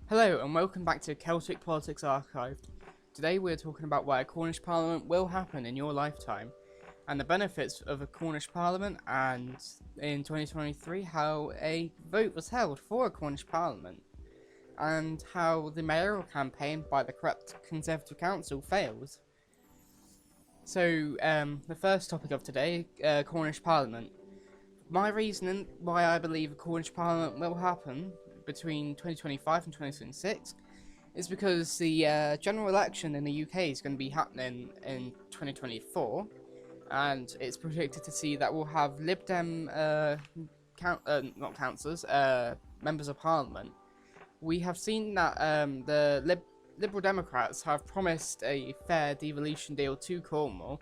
Hello and welcome back to Celtic Politics Archived. Today we're talking about why a Cornish Parliament will happen in your lifetime, and the benefits of a Cornish Parliament, and in 2023 how a vote was held for a Cornish Parliament, and how the mayoral campaign by the corrupt Conservative Council fails. So, the first topic of today, Cornish Parliament. My reasoning why I believe a Cornish Parliament will happen between 2025 and 2026 is because the general election in the UK is going to be happening in 2024, and it's predicted to see that we'll have Lib Dem not councillors, members of Parliament. We have seen that the Liberal Democrats have promised a fair devolution deal to Cornwall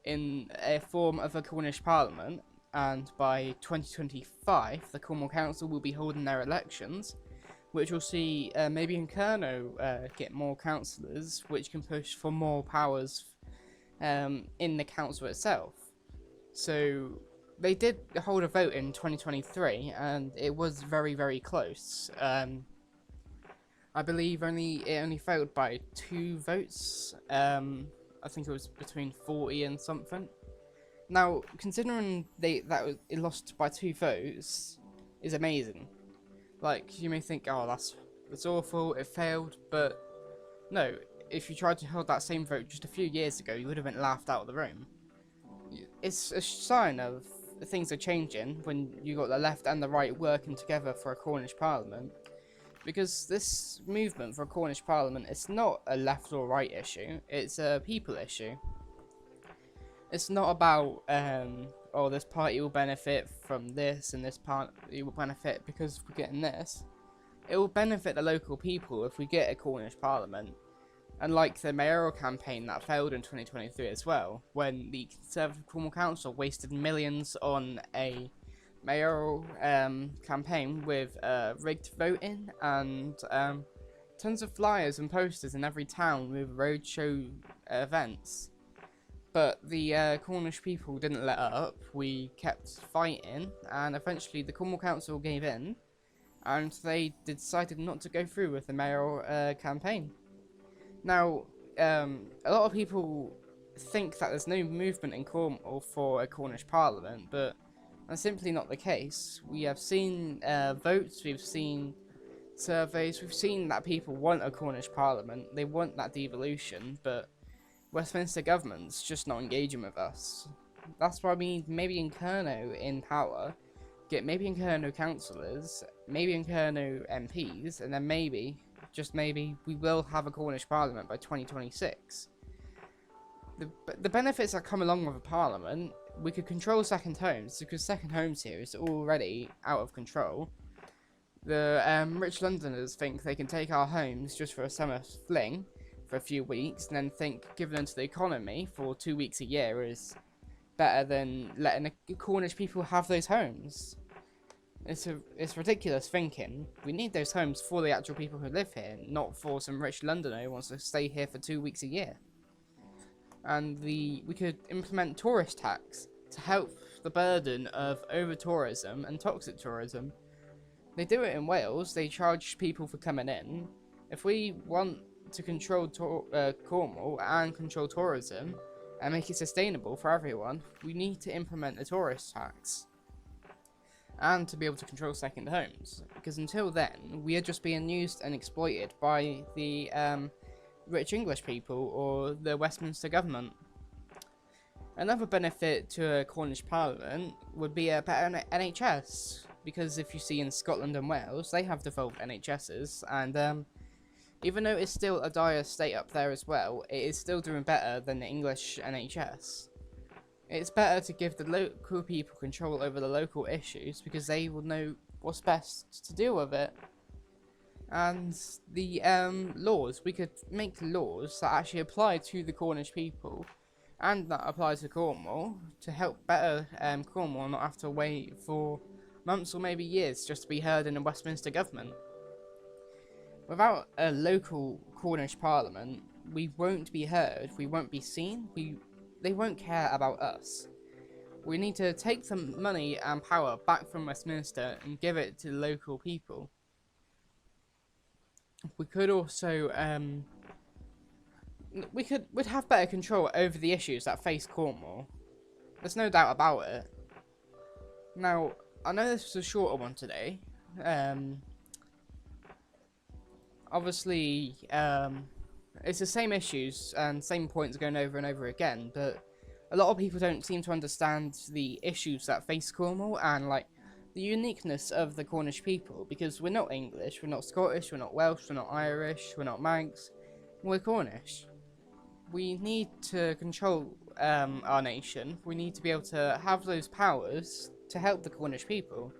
in a form of a Cornish Parliament, and by 2025 the Cornwall Council will be holding their elections, which will see Mebyon Kernow get more councillors, which can push for more powers in the council itself. So they did hold a vote in 2023 and it was very close. I believe it only failed by 2 votes. I think it was between 40 and something. Now, considering it lost by 2 votes, is amazing. Like, you may think, oh, that's awful, it failed, but no, if you tried to hold that same vote just a few years ago, you would have been laughed out of the room. It's a sign of things are changing when you got the left and the right working together for a Cornish Parliament, because this movement for a Cornish Parliament is not a left or right issue, it's a people issue. It's not about, oh, this party will benefit from this and this party will benefit because we're getting this. It will benefit the local people if we get a Cornish Parliament. Unlike the mayoral campaign that failed in 2023 as well, when the Conservative Cornwall Council wasted millions on a mayoral campaign with rigged voting and tons of flyers and posters in every town with roadshow events. But the Cornish people didn't let up. We kept fighting, and eventually the Cornwall Council gave in, and they decided not to go through with the mayoral campaign. Now, a lot of people think that there's no movement in Cornwall for a Cornish Parliament, but that's simply not the case. We have seen votes, we've seen surveys, we've seen that people want a Cornish Parliament, they want that devolution, but Westminster government's just not engaging with us. That's why we need Mebyon Kernow in power, get Mebyon Kernow councillors, Mebyon Kernow MPs, and then maybe, just maybe, we will have a Cornish Parliament by 2026. The benefits that come along with a Parliament, we could control second homes, because second homes here is already out of control. The rich Londoners think they can take our homes just for a summer fling, for a few weeks, and then think giving them to the economy for 2 weeks a year is better than letting the Cornish people have those homes. It's ridiculous thinking. We need those homes for the actual people who live here, not for some rich Londoner who wants to stay here for 2 weeks a year. And we could implement tourist tax to help the burden of over-tourism and toxic tourism. They do it in Wales, they charge people for coming in. If we want to control Cornwall and control tourism and make it sustainable for everyone, we need to implement a tourist tax and to be able to control second homes, because until then we are just being used and exploited by the rich English people or the Westminster government. Another benefit to a Cornish Parliament would be a better NHS, because if you see in Scotland and Wales, they have devolved NHSs, and even though it's still a dire state up there as well, it is still doing better than the English NHS. It's better to give the local people control over the local issues, because they will know what's best to deal with it. And the laws, we could make laws that actually apply to the Cornish people, and that apply to Cornwall, to help better Cornwall not have to wait for months or maybe years just to be heard in the Westminster government. Without a local Cornish Parliament, we won't be heard, we won't be seen, they won't care about us. We need to take the money and power back from Westminster and give it to the local people. we could also would have better control over the issues that face Cornwall. There's no doubt about it. Now, I know this was a shorter one today. Obviously, it's the same issues and same points going over and over again, but a lot of people don't seem to understand the issues that face Cornwall and like the uniqueness of the Cornish people, because we're not English, we're not Scottish, we're not Welsh, we're not Irish, we're not Manx, we're Cornish. We need to control our nation. We need to be able to have those powers to help the Cornish people.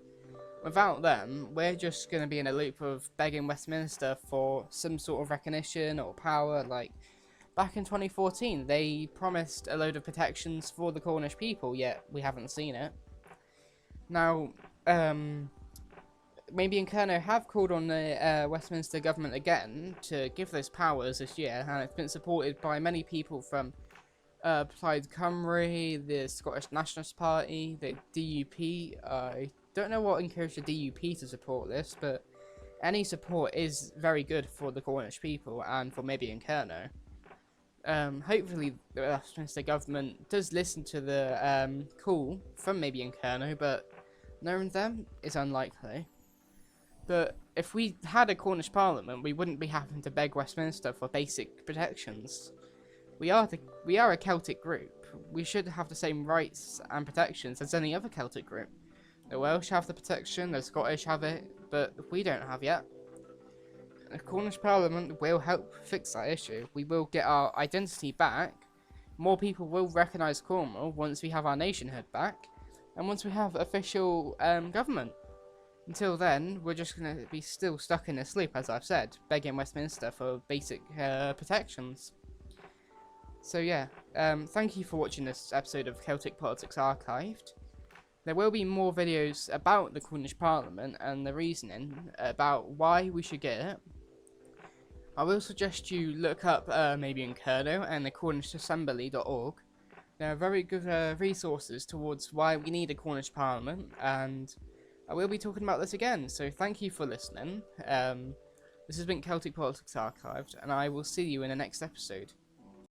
Without them, we're just going to be in a loop of begging Westminster for some sort of recognition or power. Like, back in 2014, they promised a load of protections for the Cornish people, yet we haven't seen it. Now, Mebyon Kernow have called on the Westminster government again to give those powers this year, and it's been supported by many people from Plaid Cymru, the Scottish Nationalist Party, the DUP. I don't know what encouraged the DUP to support this, but any support is very good for the Cornish people and for Mebyon Kernow. Hopefully the Westminster government does listen to the call from Mebyon Kernow, but knowing them is unlikely. But if we had a Cornish Parliament, we wouldn't be having to beg Westminster for basic protections. We are a Celtic group. We should have the same rights and protections as any other Celtic group. The Welsh have the protection, the Scottish have it, but we don't have yet. The Cornish Parliament will help fix that issue. We will get our identity back. More people will recognise Cornwall once we have our nationhood back, and once we have official government. Until then, we're just going to be still stuck in this loop, as I've said, begging Westminster for basic protections. So yeah, thank you for watching this episode of Celtic Politics Archived. There will be more videos about the Cornish Parliament and the reasoning about why we should get it. I will suggest you look up Mebyon Kernow and the CornishAssembly.org. They are very good resources towards why we need a Cornish Parliament, and I will be talking about this again, so thank you for listening. This has been Celtic Politics Archived, and I will see you in the next episode.